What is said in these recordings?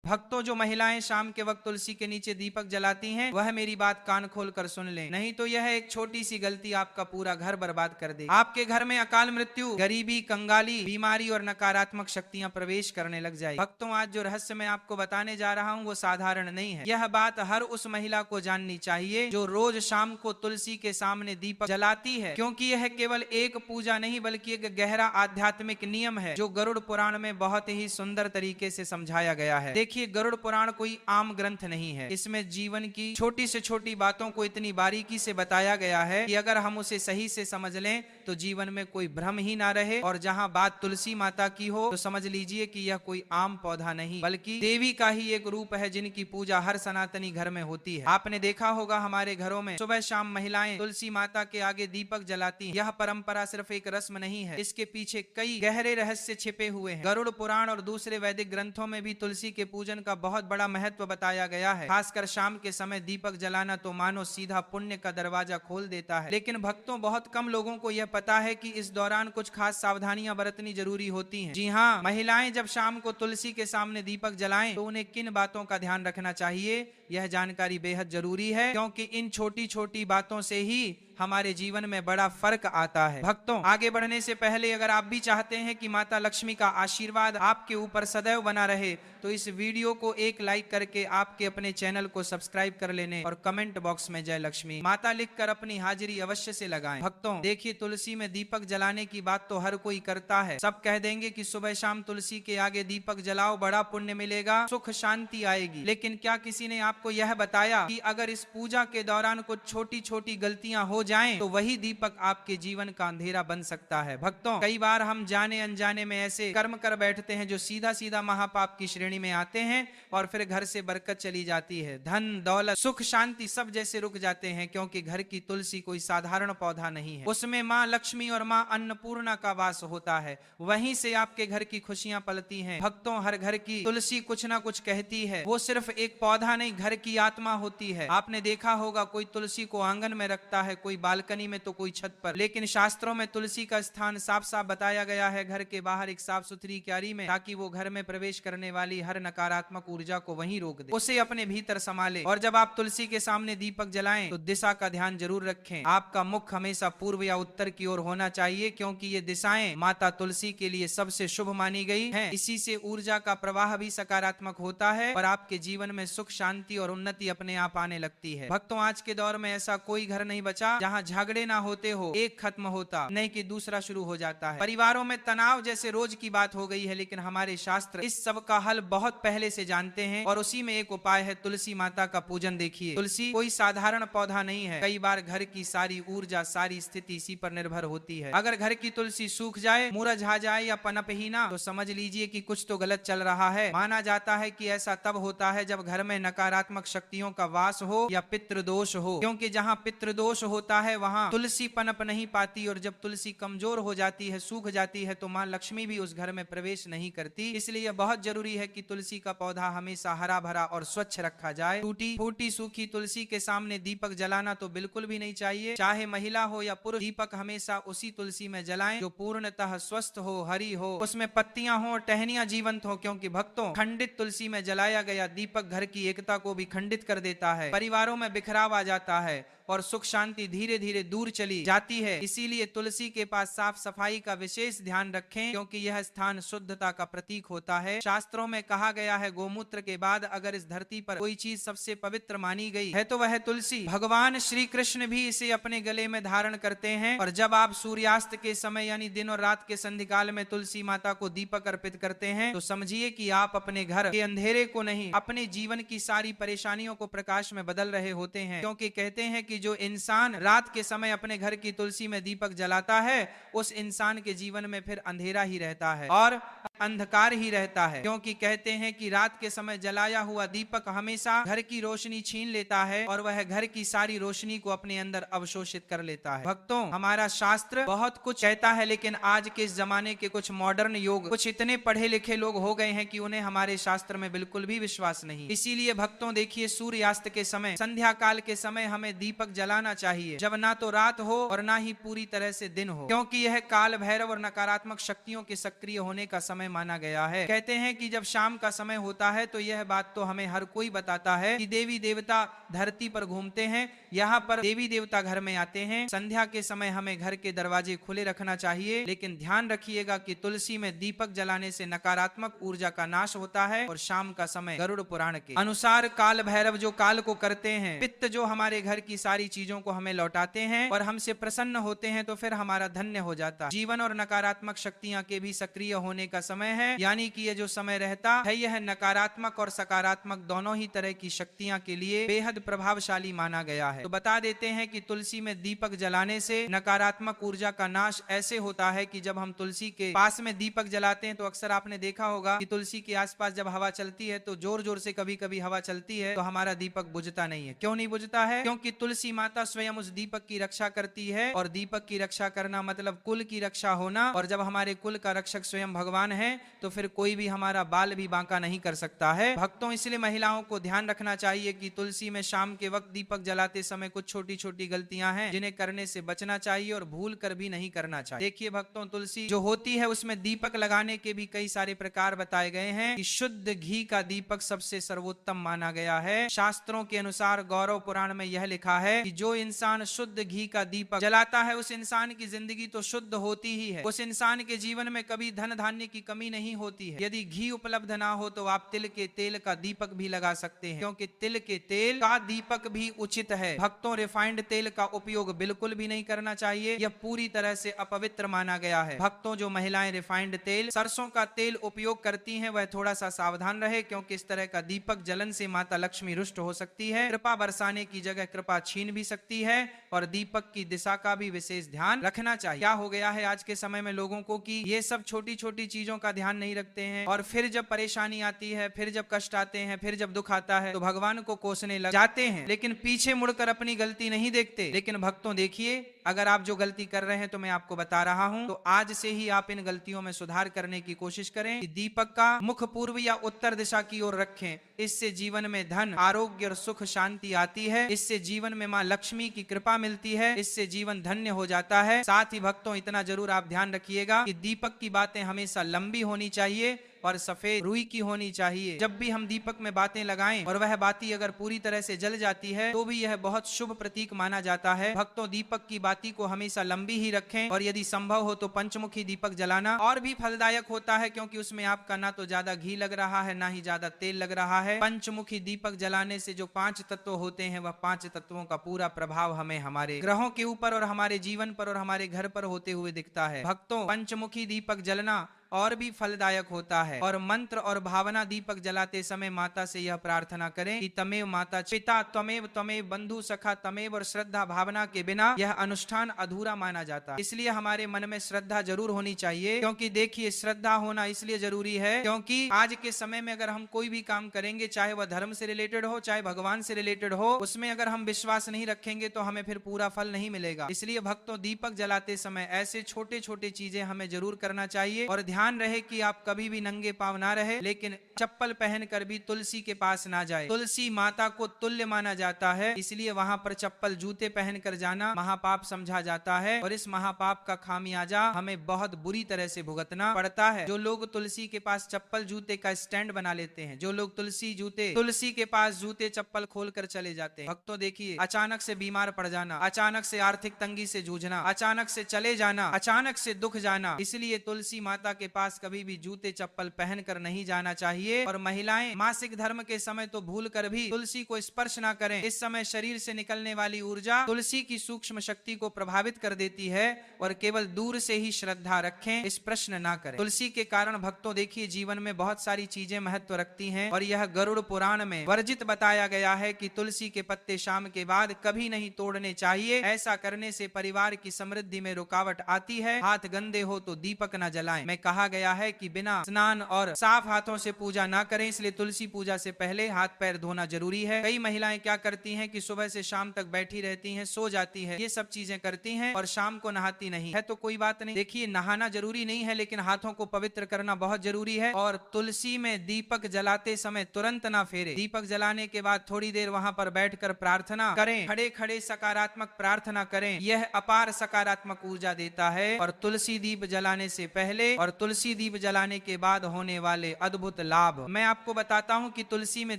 भक्तों, जो महिलाएं शाम के वक्त तुलसी के नीचे दीपक जलाती हैं, वह मेरी बात कान खोल कर सुन लें, नहीं तो यह एक छोटी सी गलती आपका पूरा घर बर्बाद कर दे। आपके घर में अकाल मृत्यु, गरीबी, कंगाली, बीमारी और नकारात्मक शक्तियां प्रवेश करने लग जाए। भक्तों, आज जो रहस्य मैं आपको बताने जा रहा हूं वो साधारण नहीं है। यह बात हर उस महिला को जाननी चाहिए जो रोज शाम को तुलसी के सामने दीपक जलाती है, क्योंकि यह केवल एक पूजा नहीं बल्कि एक गहरा आध्यात्मिक नियम है जो गरुड़ पुराण में बहुत ही सुंदर तरीके से समझाया गया है। देखिए, गरुड़ पुराण कोई आम ग्रंथ नहीं है। इसमें जीवन की छोटी से छोटी बातों को इतनी बारीकी से बताया गया है कि अगर हम उसे सही से समझ लें तो जीवन में कोई भ्रम ही ना रहे। और जहां बात तुलसी माता की हो तो समझ लीजिए कि यह कोई आम पौधा नहीं बल्कि देवी का ही एक रूप है जिनकी पूजा हर सनातनी घर में होती है। आपने देखा होगा हमारे घरों में सुबह शाम महिलाएं तुलसी माता के आगे दीपक जलाती हैं। यह परंपरा सिर्फ एक रस्म नहीं है, इसके पीछे कई गहरे रहस्य छिपे हुए हैं। गरुड़ पुराण और दूसरे वैदिक ग्रंथों में भी तुलसी के पूजन का बहुत बड़ा महत्व बताया गया है। खासकर शाम के समय दीपक जलाना तो मानो सीधा पुण्य का दरवाजा खोल देता है। लेकिन भक्तों, बहुत कम लोगों को यह पता है कि इस दौरान कुछ खास सावधानियां बरतनी जरूरी होती हैं। जी हाँ, महिलाएं जब शाम को तुलसी के सामने दीपक जलाएं तो उन्हें किन बातों का ध्यान रखना चाहिए, यह जानकारी बेहद जरूरी है, क्योंकि इन छोटी छोटी बातों से ही हमारे जीवन में बड़ा फर्क आता है। भक्तों, आगे बढ़ने से पहले अगर आप भी चाहते हैं कि माता लक्ष्मी का आशीर्वाद आपके ऊपर सदैव बना रहे तो इस वीडियो को एक लाइक करके आपके अपने चैनल को सब्सक्राइब कर लेने और कमेंट बॉक्स में जय लक्ष्मी माता लिखकर अपनी हाजिरी अवश्य से लगाएं। भक्तों, देखिए, तुलसी में दीपक जलाने की बात तो हर कोई करता है। सब कह देंगे कि सुबह शाम तुलसी के आगे दीपक जलाओ, बड़ा पुण्य मिलेगा, सुख शांति आएगी। लेकिन क्या किसी ने आपको यह बताया कि अगर इस पूजा के दौरान कुछ छोटी छोटी गलतियां हो जाएं तो वही दीपक आपके जीवन का अंधेरा बन सकता है। भक्तों, कई बार हम जाने अनजाने में ऐसे कर्म कर बैठते हैं जो सीधा सीधा महापाप की श्रेणी में आते हैं और फिर घर से बरकत चली जाती है, धन दौलत सुख शांति सब जैसे रुक जाते हैं, क्योंकि घर की तुलसी कोई साधारण पौधा नहीं है। उसमें माँ लक्ष्मी और माँ अन्नपूर्णा का वास होता है, वहीं से आपके घर की खुशियां पलती हैं। भक्तों, हर घर की तुलसी कुछ ना कुछ कहती है। वो सिर्फ एक पौधा नहीं, घर की आत्मा होती है। आपने देखा होगा कोई तुलसी को आंगन में रखता है, कोई बालकनी में तो कोई छत पर, लेकिन शास्त्रों में तुलसी का स्थान साफ साफ बताया गया है घर के बाहर एक साफ सुथरी क्यारी में, ताकि वो घर में प्रवेश करने वाली हर नकारात्मक ऊर्जा को वहीं रोक दे, उसे अपने भीतर संभाले। और जब आप तुलसी के सामने दीपक जलाएं तो दिशा का ध्यान जरूर रखें। आपका मुख हमेशा पूर्व या उत्तर की ओर होना चाहिए, क्योंकि ये दिशाएं माता तुलसी के लिए सबसे शुभ मानी गई हैं। इसी से ऊर्जा का प्रवाह भी सकारात्मक होता है और आपके जीवन में सुख शांति और उन्नति अपने आप आने लगती है। भक्तों, आज के दौर में ऐसा कोई घर नहीं बचा जहां झगड़े ना होते हो, एक खत्म होता नहीं कि दूसरा शुरू हो जाता है। परिवारों में तनाव जैसे रोज की बात हो गई है, लेकिन हमारे शास्त्र इस सब का हल बहुत पहले से जानते हैं और उसी में एक उपाय है तुलसी माता का पूजन। देखिए, तुलसी कोई साधारण पौधा नहीं है। कई बार घर की सारी ऊर्जा, सारी स्थिति इसी पर निर्भर होती है। अगर घर की तुलसी सूख जाए, मुरझा जाए या पनप ही ना, तो समझ लीजिए कि कुछ तो गलत चल रहा है। माना जाता है कि ऐसा तब होता है जब घर में नकारात्मक शक्तियों का वास हो या पितृदोष हो, क्योंकि जहां पितृदोष होता है वहां तुलसी पनप नहीं पाती, और जब तुलसी कमजोर हो जाती है, सूख जाती है, तो मां लक्ष्मी भी उस घर में प्रवेश नहीं करती। इसलिए बहुत जरूरी है कि तुलसी का पौधा हमेशा हरा भरा और स्वच्छ रखा जाए। टूटी फूटी सूखी तुलसी के सामने दीपक जलाना तो बिल्कुल भी नहीं चाहिए। चाहे महिला हो या पुरुष, दीपक हमेशा उसी तुलसी में जलाएं जो पूर्णतः स्वस्थ हो, हरी हो, उसमें पत्तियां हो, टहनियां जीवंत हो, क्योंकि भक्तों, खंडित तुलसी में जलाया गया दीपक घर की एकता को भी खंडित कर देता है। परिवारों में बिखराव आ जाता है और सुख शांति धीरे धीरे दूर चली जाती है। इसीलिए तुलसी के पास साफ सफाई का विशेष ध्यान रखें, क्योंकि यह स्थान शुद्धता का प्रतीक होता है। शास्त्रों में कहा गया है, गोमूत्र के बाद अगर इस धरती पर कोई चीज सबसे पवित्र मानी गई है तो वह तुलसी। भगवान श्री कृष्ण भी इसे अपने गले में धारण करते हैं। और जब आप सूर्यास्त के समय यानी दिन और रात के संधिकाल में तुलसी माता को दीपक अर्पित करते हैं तो समझिए कि आप अपने घर के अंधेरे को नहीं, अपने जीवन की सारी परेशानियों को प्रकाश में बदल रहे होते हैं। क्योंकि कहते हैं कि जो इंसान रात के समय अपने घर की तुलसी में दीपक जलाता है, उस इंसान के जीवन में फिर अंधेरा ही रहता है और अंधकार ही रहता है। क्योंकि कहते हैं कि रात के समय जलाया हुआ दीपक हमेशा घर की रोशनी छीन लेता है और वह घर की सारी रोशनी को अपने अंदर अवशोषित कर लेता है। भक्तों, हमारा शास्त्र बहुत कुछ कहता है, लेकिन आज के इस जमाने के कुछ मॉडर्न योग, कुछ इतने पढ़े लिखे लोग हो गए हैं कि उन्हें हमारे शास्त्र में बिल्कुल भी विश्वास नहीं। इसीलिए भक्तों, देखिए, सूर्यास्त के समय, संध्या काल के समय हमें दीपक दीपक जलाना चाहिए जब ना तो रात हो और ना ही पूरी तरह से दिन हो, क्योंकि यह काल भैरव और नकारात्मक शक्तियों के सक्रिय होने का समय माना गया है। कहते हैं कि जब शाम का समय होता है तो यह बात तो हमें हर कोई बताता है कि देवी देवता धरती पर घूमते हैं, यहाँ पर देवी देवता घर में आते हैं। संध्या के समय हमें घर के दरवाजे खुले रखना चाहिए, लेकिन ध्यान रखिएगा कि तुलसी में दीपक जलाने से नकारात्मक ऊर्जा का नाश होता है। और शाम का समय गरुड़ पुराण के अनुसार काल भैरव जो काल को करते हैं, पित्त जो हमारे घर की सारी चीजों को हमें लौटाते हैं और हमसे प्रसन्न होते हैं, तो फिर हमारा धन्य हो जाता है। जीवन और नकारात्मक शक्तियां के भी सक्रिय होने का समय है, यानी कि ये जो समय रहता है यह नकारात्मक और सकारात्मक दोनों ही तरह की शक्तियां के लिए बेहद प्रभावशाली माना गया है। तो बता देते हैं कि तुलसी में दीपक जलाने से नकारात्मक ऊर्जा का नाश ऐसे होता है कि जब हम तुलसी के पास में दीपक जलाते हैं तो अक्सर आपने देखा होगा कि तुलसी के आसपास जब हवा चलती है तो जोर जोर से कभी कभी हवा चलती है तो हमारा दीपक बुझता नहीं है। क्यों नहीं बुझता है? क्योंकि तुलसी माता स्वयं उस दीपक की रक्षा करती है, और दीपक की रक्षा करना मतलब कुल की रक्षा होना। और जब हमारे कुल का रक्षक स्वयं भगवान है तो फिर कोई भी हमारा बाल भी बांका नहीं कर सकता है। भक्तों, इसलिए महिलाओं को ध्यान रखना चाहिए कि तुलसी में शाम के वक्त दीपक जलाते समय कुछ छोटी छोटी गलतियां हैं जिन्हें करने से बचना चाहिए और भूल कर भी नहीं करना चाहिए। देखिए भक्तों, तुलसी जो होती है उसमें दीपक लगाने के भी कई सारे प्रकार बताए गए हैं कि शुद्ध घी का दीपक सबसे सर्वोत्तम माना गया है। शास्त्रों के अनुसार गौरव पुराण में यह लिखा है कि जो इंसान शुद्ध घी का दीपक जलाता है उस इंसान की जिंदगी तो शुद्ध होती ही है, उस इंसान के जीवन में कभी धन धान्य की कमी नहीं होती है। यदि घी उपलब्ध ना हो तो आप तिल के तेल का दीपक भी लगा सकते हैं, क्योंकि तिल के तेल का दीपक भी उचित है। भक्तों, रिफाइंड तेल का उपयोग बिल्कुल भी नहीं करना चाहिए, यह पूरी तरह से अपवित्र माना गया है। भक्तों, जो महिलाएं रिफाइंड तेल, सरसों का तेल उपयोग करती हैं वह थोड़ा सा सावधान रहे, क्योंकि इस तरह का दीपक जलन से माता लक्ष्मी रुष्ट हो सकती है, कृपा बरसाने की जगह कृपा छीन भी सकती है, और दीपक की दिशा का भी विशेष ध्यान रखना चाहिए। क्या हो गया है आज के समय में लोगों को कि ये सब छोटी छोटी चीजों का ध्यान नहीं रखते हैं, और फिर जब परेशानी आती है, फिर जब कष्ट आते हैं, फिर जब दुख आता है तो भगवान को कोसने लग जाते हैं, लेकिन पीछे मुड़कर अपनी गलती नहीं देखते। लेकिन भक्तों देखिए, अगर आप जो गलती कर रहे हैं तो मैं आपको बता रहा हूं, तो आज से ही आप इन गलतियों में सुधार करने की कोशिश करें कि दीपक का मुख पूर्व या उत्तर दिशा की ओर रखें। इससे जीवन में धन, आरोग्य और सुख शांति आती है, इससे जीवन में मां लक्ष्मी की कृपा मिलती है, इससे जीवन धन्य हो जाता है। साथ ही भक्तों, इतना जरूर आप ध्यान रखिएगा कि दीपक की बातें हमेशा लंबी होनी चाहिए और सफेद रुई की होनी चाहिए। जब भी हम दीपक में बातें लगाएं और वह बाती अगर पूरी तरह से जल जाती है तो भी यह बहुत शुभ प्रतीक माना जाता है। भक्तों, दीपक की बाती को हमेशा लंबी ही रखें, और यदि संभव हो तो पंचमुखी दीपक जलाना और भी फलदायक होता है, क्योंकि उसमें आपका ना तो ज्यादा घी लग रहा है ना ही ज्यादा तेल लग रहा है। पंचमुखी दीपक जलाने से जो 5 तत्व होते हैं वह 5 तत्वों का पूरा प्रभाव हमें हमारे ग्रहों के ऊपर और हमारे जीवन पर और हमारे घर पर होते हुए दिखता है। भक्तों, पंचमुखी दीपक जलना और भी फलदायक होता है। और मंत्र और भावना दीपक जलाते समय माता से यह प्रार्थना करें कि तमेव माता पिता त्वमेव त्वमेव बंधु सखा तमेव, और श्रद्धा भावना के बिना यह अनुष्ठान अधूरा माना जाता है। इसलिए हमारे मन में श्रद्धा जरूर होनी चाहिए, क्योंकि देखिए श्रद्धा होना इसलिए जरूरी है क्योंकि आज के समय में अगर हम कोई भी काम करेंगे, चाहे वह धर्म से रिलेटेड हो चाहे भगवान से रिलेटेड हो, उसमें अगर हम विश्वास नहीं रखेंगे तो हमें फिर पूरा फल नहीं मिलेगा। इसलिए भक्तों, दीपक जलाते समय ऐसे छोटे छोटे चीजें हमें जरूर करना चाहिए, और ध्यान रहे कि आप कभी भी नंगे पांव ना रहे, लेकिन चप्पल पहनकर भी तुलसी के पास ना जाए। तुलसी माता को तुल्य माना जाता है, इसलिए वहां पर चप्पल जूते पहनकर जाना महापाप समझा जाता है, और इस महापाप का खामियाजा हमें बहुत बुरी तरह से भुगतना पड़ता है। जो लोग तुलसी के पास चप्पल जूते का स्टैंड बना लेते हैं, जो लोग तुलसी के पास जूते चप्पल खोलकर चले जाते हैं, भक्तों देखिए, अचानक से बीमार पड़ जाना, अचानक से आर्थिक तंगी से जूझना, अचानक से चले जाना, अचानक से दुख जाना। इसलिए तुलसी माता के पास कभी भी जूते चप्पल पहनकर नहीं जाना चाहिए। और महिलाएं मासिक धर्म के समय तो भूल कर भी तुलसी को स्पर्श ना करें। इस समय शरीर से निकलने वाली ऊर्जा तुलसी की सूक्ष्म शक्ति को प्रभावित कर देती है, और केवल दूर से ही श्रद्धा रखें, स्पर्श ना करें। तुलसी के कारण भक्तों देखिए, जीवन में बहुत सारी चीजें महत्व रखती हैं, और यह गरुड़ पुराण में वर्जित बताया गया है कि तुलसी के पत्ते शाम के बाद कभी नहीं तोड़ने चाहिए। ऐसा करने से परिवार की समृद्धि में रुकावट आती है। हाथ गंदे हो तो दीपक न जलाएं। मैं कहा कहा गया है कि बिना स्नान और साफ हाथों से पूजा ना करें, इसलिए तुलसी पूजा से पहले हाथ पैर धोना जरूरी है। कई महिलाएं क्या करती हैं कि सुबह से शाम तक बैठी रहती हैं, सो जाती है, ये सब चीजें करती हैं और शाम को नहाती नहीं है। तो कोई बात नहीं, देखिए नहाना जरूरी नहीं है, लेकिन हाथों को पवित्र करना बहुत जरूरी है। और तुलसी में दीपक जलाते समय तुरंत ना फेरे। दीपक जलाने के बाद थोड़ी देर वहां पर बैठकर प्रार्थना करें, खड़े खड़े सकारात्मक प्रार्थना करें, यह अपार सकारात्मक ऊर्जा देता है। और तुलसी दीप जलाने से पहले और तुलसी दीप जलाने के बाद होने वाले अद्भुत लाभ मैं आपको बताता हूं कि तुलसी में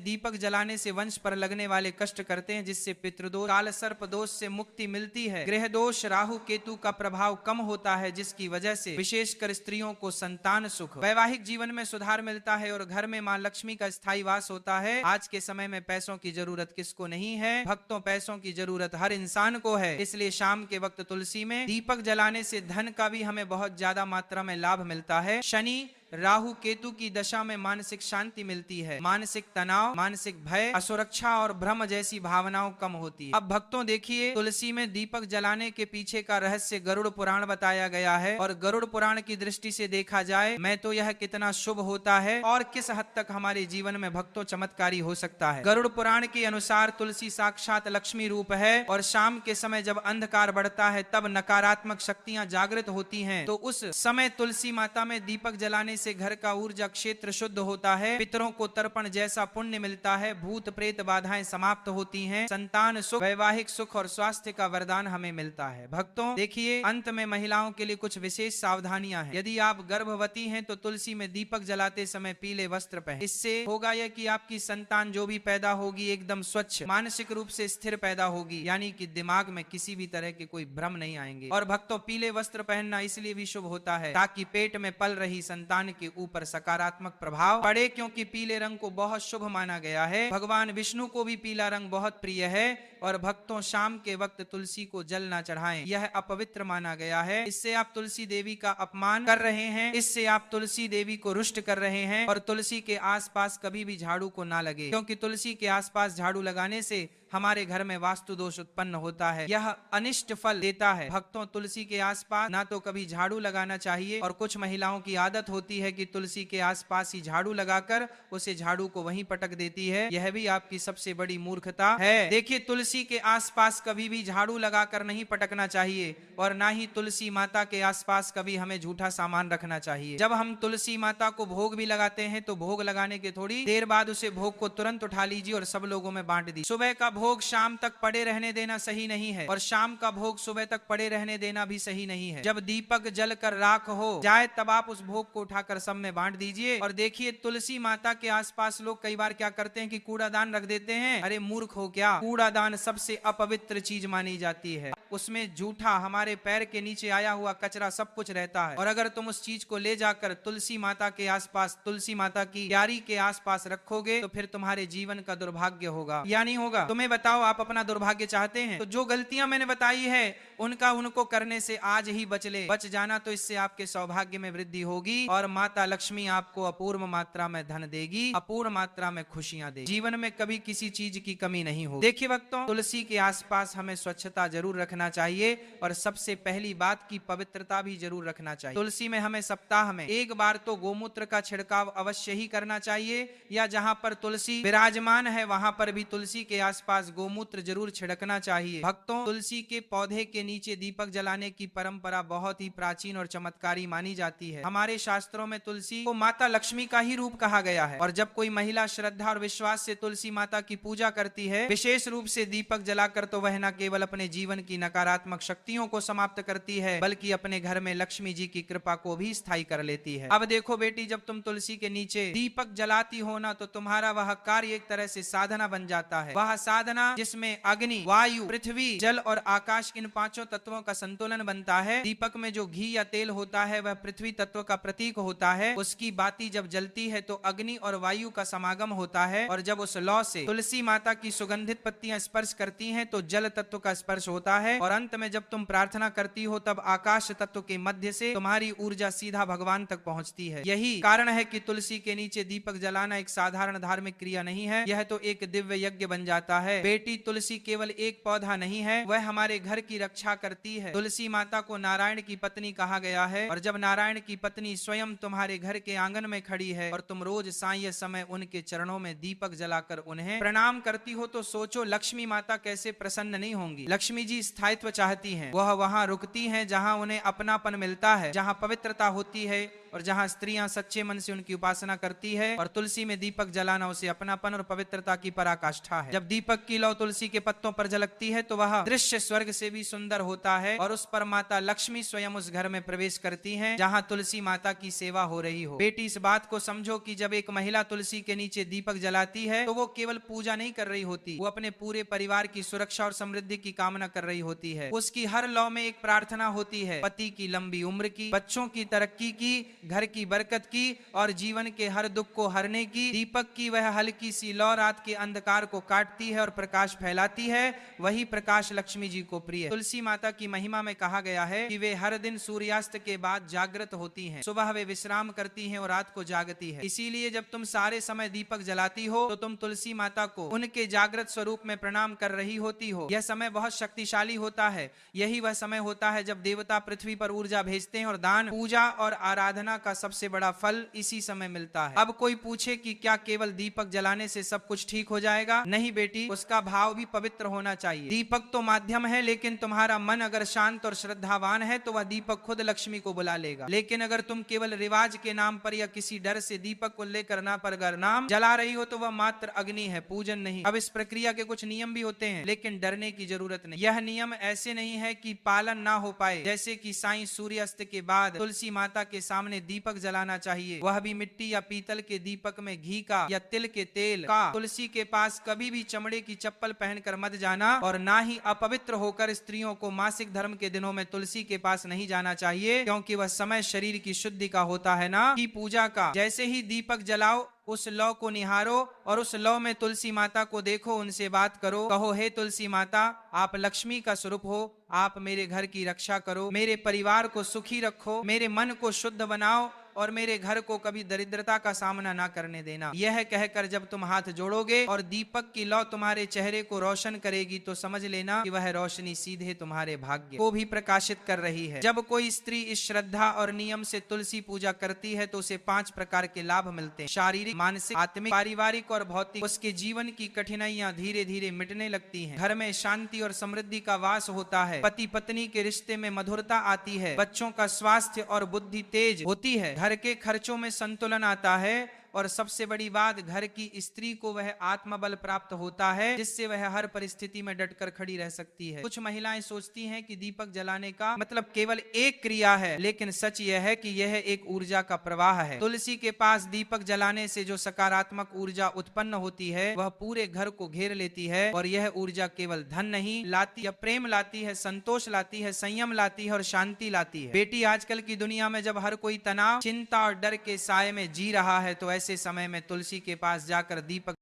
दीपक जलाने से वंश पर लगने वाले कष्ट करते हैं, जिससे पितृदोष, काल सर्प दोष से मुक्ति मिलती है। गृह दोष, राहु केतु का प्रभाव कम होता है, जिसकी वजह से विशेषकर स्त्रियों को संतान सुख, वैवाहिक जीवन में सुधार मिलता है और घर में मां लक्ष्मी का स्थायी वास होता है। आज के समय में पैसों की जरूरत किसको नहीं है? भक्तों, पैसों की जरूरत हर इंसान को है। इसलिए शाम के वक्त तुलसी में दीपक जलाने से धन का भी हमें बहुत ज्यादा मात्रा में लाभ मिलता है। शनि, राहु केतु की दशा में मानसिक शांति मिलती है, मानसिक तनाव, मानसिक भय, असुरक्षा और भ्रम जैसी भावनाओं कम होती है। अब भक्तों देखिए, तुलसी में दीपक जलाने के पीछे का रहस्य गरुड़ पुराण बताया गया है। और गरुड़ पुराण की दृष्टि से देखा जाए मैं तो यह कितना शुभ होता है और किस हद तक हमारे जीवन में भक्तों चमत्कारी हो सकता है। गरुड़ पुराण के अनुसार तुलसी साक्षात लक्ष्मी रूप है और शाम के समय जब अंधकार बढ़ता है तब नकारात्मक शक्तियां जागृत होती हैं, तो उस समय तुलसी माता में दीपक जलाने से घर का ऊर्जा क्षेत्र शुद्ध होता है, पितरों को तर्पण जैसा पुण्य मिलता है, भूत प्रेत बाधाएं समाप्त होती हैं, संतान सुख, वैवाहिक सुख और स्वास्थ्य का वरदान हमें मिलता है। भक्तों देखिए, अंत में महिलाओं के लिए कुछ विशेष सावधानियां हैं। यदि आप गर्भवती हैं तो तुलसी में दीपक जलाते समय पीले वस्त्र पहने। इससे होगा यह कि आपकी संतान जो भी पैदा होगी एकदम स्वच्छ, मानसिक रूप से स्थिर पैदा होगी, यानी कि दिमाग में किसी भी तरह के कोई भ्रम नहीं आएंगे। और भक्तों, पीले वस्त्र पहनना इसलिए भी शुभ होता है ताकि पेट में पल रही संतान के ऊपर सकारात्मक प्रभाव पड़े, क्योंकि पीले रंग को बहुत शुभ माना गया है। भगवान विष्णु को भी पीला रंग बहुत प्रिय है। और भक्तों, शाम के वक्त तुलसी को जल ना चढ़ाएं, यह अपवित्र माना गया है। इससे आप तुलसी देवी का अपमान कर रहे हैं, इससे आप तुलसी देवी को रुष्ट कर रहे हैं। और तुलसी के आसपास कभी भी झाड़ू को ना लगे, क्योंकि तुलसी के आसपास झाड़ू लगाने से हमारे घर में वास्तु दोष उत्पन्न होता है, यह अनिष्ट फल देता है। भक्तों, तुलसी के आसपास ना तो कभी झाड़ू लगाना चाहिए, और कुछ महिलाओं की आदत होती है कि तुलसी के आसपास ही झाड़ू लगाकर उसे झाड़ू को वहीं पटक देती है, यह भी आपकी सबसे बड़ी मूर्खता है। देखिए, तुलसी के आसपास कभी भी झाड़ू लगाकर नहीं पटकना चाहिए, और ना ही तुलसी माता के आसपास कभी हमें झूठा सामान रखना चाहिए। जब हम तुलसी माता को भोग भी लगाते हैं तो भोग लगाने के थोड़ी देर बाद उसे भोग को तुरंत उठा लीजिए और सब लोगों में बांट दीजिए। सुबह का भोग शाम तक पड़े रहने देना सही नहीं है, और शाम का भोग सुबह तक पड़े रहने देना भी सही नहीं है। जब दीपक जल कर राख हो जाए तब आप उस भोग को उठाकर सब में बांट दीजिए। और देखिए, तुलसी माता के आसपास लोग कई बार क्या करते हैं कि कूड़ादान रख देते हैं। अरे मूर्ख हो क्या, कूड़ादान सबसे अपवित्र चीज मानी जाती है। उसमें जूठा, हमारे पैर के नीचे आया हुआ कचरा सब कुछ रहता है, और अगर तुम उस चीज को ले जाकर तुलसी माता के आसपास, तुलसी माता की क्यारी के आसपास रखोगे तो फिर तुम्हारे जीवन का दुर्भाग्य होगा या नहीं होगा? तुम्हें बताओ, आप अपना दुर्भाग्य चाहते हैं? तो जो गलतियां मैंने बताई है उनको करने से आज ही बच जाना, तो इससे आपके सौभाग्य में वृद्धि होगी और माता लक्ष्मी आपको अपूर्व मात्रा में धन देगी, अपूर्व मात्रा में खुशियां देगी, जीवन में कभी किसी चीज की कमी नहीं होगी। देखिए भक्तों, तुलसी के आसपास हमें स्वच्छता जरूर रखना चाहिए, और सबसे पहली बात की पवित्रता भी जरूर रखना चाहिए। तुलसी में हमें सप्ताह में एक बार तो गोमूत्र का छिड़काव अवश्य ही करना चाहिए, या जहां पर तुलसी विराजमान है वहां पर भी तुलसी के आसपास गोमूत्र जरूर छिड़कना चाहिए। भक्तों, तुलसी के पौधे के नीचे दीपक जलाने की परंपरा बहुत ही प्राचीन और चमत्कारी मानी जाती है। हमारे शास्त्रों में तुलसी को माता लक्ष्मी का ही रूप कहा गया है, और जब कोई महिला श्रद्धा और विश्वास से तुलसी माता की पूजा करती है, विशेष रूप से दीपक जलाकर, तो वह न केवल अपने जीवन की नकारात्मक शक्तियों को समाप्त करती है, बल्कि अपने घर में लक्ष्मी जी की कृपा को भी स्थायी कर लेती है। अब देखो बेटी, जब तुम तुलसी के नीचे दीपक जलाती हो ना, तो तुम्हारा वह कार्य एक तरह से साधना बन जाता है। वह साधना जिसमें अग्नि, वायु, पृथ्वी, जल और आकाश, इन पांचों तत्वों का संतुलन बनता है। दीपक में जो घी या तेल होता है वह पृथ्वी तत्व का प्रतीक होता है। उसकी बाती जब जलती है तो अग्नि और वायु का समागम होता है, और जब उस लौ से तुलसी माता की सुगंधित पत्तियां स्पर्श करती हैं तो जल तत्व का स्पर्श होता है। और अंत में जब तुम प्रार्थना करती हो तब आकाश तत्व के मध्य से तुम्हारी ऊर्जा सीधा भगवान तक पहुंचती है। यही कारण है कि तुलसी के नीचे दीपक जलाना एक साधारण धार्मिक क्रिया नहीं है, यह तो एक दिव्य यज्ञ बन जाता है। बेटी, तुलसी केवल एक पौधा नहीं है, वह हमारे घर की रक्षा करती है। तुलसी माता को नारायण की पत्नी कहा गया है, और जब नारायण की पत्नी स्वयं तुम्हारे घर के आंगन में खड़ी है और तुम रोज साय समय उनके चरणों में दीपक जलाकर उन्हें प्रणाम करती हो, तो सोचो लक्ष्मी माता कैसे प्रसन्न नहीं होंगी। लक्ष्मी जी स्थायित्व चाहती हैं, वह वहां रुकती हैं जहां उन्हें अपनापन मिलता है, जहां पवित्रता होती है और जहां स्त्रियां सच्चे मन से उनकी उपासना करती है। और तुलसी में दीपक जलाना उसे अपनापन और पवित्रता की पराकाष्ठा है। जब दीपक की लौ तुलसी के पत्तों पर झलकती है तो वह दृश्य स्वर्ग से भी सुंदर होता है, और उस पर माता लक्ष्मी स्वयं उस घर में प्रवेश करती हैं जहां तुलसी माता की सेवा हो रही हो। बेटी, इस बात को समझो कि जब एक महिला तुलसी के नीचे दीपक जलाती है तो वो केवल पूजा नहीं कर रही होती, वो अपने पूरे परिवार की सुरक्षा और समृद्धि की कामना कर रही होती है। उसकी हर लौ में एक प्रार्थना होती है, पति की लंबी उम्र की, बच्चों की तरक्की की, घर की बरकत की और जीवन के हर दुख को हरने की। दीपक की वह हल्की सी लौ रात के अंधकार को काटती है और प्रकाश फैलाती है, वही प्रकाश लक्ष्मी जी को प्रिय है। तुलसी माता की महिमा में कहा गया है कि वे हर दिन सूर्यास्त के बाद जागृत होती हैं, सुबह वे विश्राम करती हैं और रात को जागती है। इसीलिए जब तुम सारे समय दीपक जलाती हो तो तुम तुलसी माता को उनके जागृत स्वरूप में प्रणाम कर रही होती हो। यह समय बहुत शक्तिशाली होता है, यही वह समय होता है जब देवता पृथ्वी पर ऊर्जा भेजते हैं और दान, पूजा और आराधना का सबसे बड़ा फल इसी समय मिलता है। अब कोई पूछे कि क्या केवल दीपक जलाने से सब कुछ ठीक हो जाएगा? नहीं बेटी, उसका भाव भी पवित्र होना चाहिए। दीपक तो माध्यम है, लेकिन तुम्हारा मन अगर शांत और श्रद्धावान है तो वह दीपक खुद लक्ष्मी को बुला लेगा। लेकिन अगर तुम केवल रिवाज के नाम पर या किसी डर से दीपक को लेकर ना पर अगर नाम जला रही हो तो वह मात्र अग्नि है, पूजन नहीं। अब इस प्रक्रिया के कुछ नियम भी होते हैं, लेकिन डरने की जरूरत नहीं। यह नियम ऐसे नहीं है कि पालन ना हो पाए, जैसे कि साईं सूर्यास्त के बाद तुलसी माता के सामने दीपक जलाना चाहिए, वह भी मिट्टी या पीतल के दीपक में घी का या तिल के तेल का। तुलसी के पास कभी भी चमड़े की चप्पल पहनकर मत जाना, और ना ही अपवित्र होकर स्त्रियों को मासिक धर्म के दिनों में तुलसी के पास नहीं जाना चाहिए, क्योंकि वह समय शरीर की शुद्धि का होता है, ना कि पूजा का। जैसे ही दीपक जलाओ, उस लौ को निहारो और उस लौ में तुलसी माता को देखो, उनसे बात करो, कहो हे तुलसी माता, आप लक्ष्मी का स्वरूप हो, आप मेरे घर की रक्षा करो, मेरे परिवार को सुखी रखो, मेरे मन को शुद्ध बनाओ और मेरे घर को कभी दरिद्रता का सामना ना करने देना। यह कहकर जब तुम हाथ जोड़ोगे और दीपक की लौ तुम्हारे चेहरे को रोशन करेगी तो समझ लेना कि वह रोशनी सीधे तुम्हारे भाग्य को भी प्रकाशित कर रही है। जब कोई स्त्री इस श्रद्धा और नियम से तुलसी पूजा करती है तो उसे 5 प्रकार के लाभ मिलते हैं, शारीरिक, मानसिक, आत्मिक, पारिवारिक और भौतिक। उसके जीवन की कठिनाइयां धीरे धीरे मिटने लगती हैं, घर में शांति और समृद्धि का वास होता है, पति पत्नी के रिश्ते में मधुरता आती है, बच्चों का स्वास्थ्य और बुद्धि तेज होती है, घर के खर्चों में संतुलन आता है, और सबसे बड़ी बात, घर की स्त्री को वह आत्मबल प्राप्त होता है जिससे वह हर परिस्थिति में डटकर खड़ी रह सकती है। कुछ महिलाएं सोचती हैं कि दीपक जलाने का मतलब केवल एक क्रिया है, लेकिन सच यह है कि यह एक ऊर्जा का प्रवाह है। तुलसी के पास दीपक जलाने से जो सकारात्मक ऊर्जा उत्पन्न होती है वह पूरे घर को घेर लेती है, और यह ऊर्जा केवल धन नहीं लाती या प्रेम लाती है, संतोष लाती है, संयम लाती है और शांति लाती है। बेटी, आजकल की दुनिया में जब हर कोई तनाव, चिंता और डर के साए में जी रहा है तो ऐसे समय में तुलसी के पास जाकर दीपक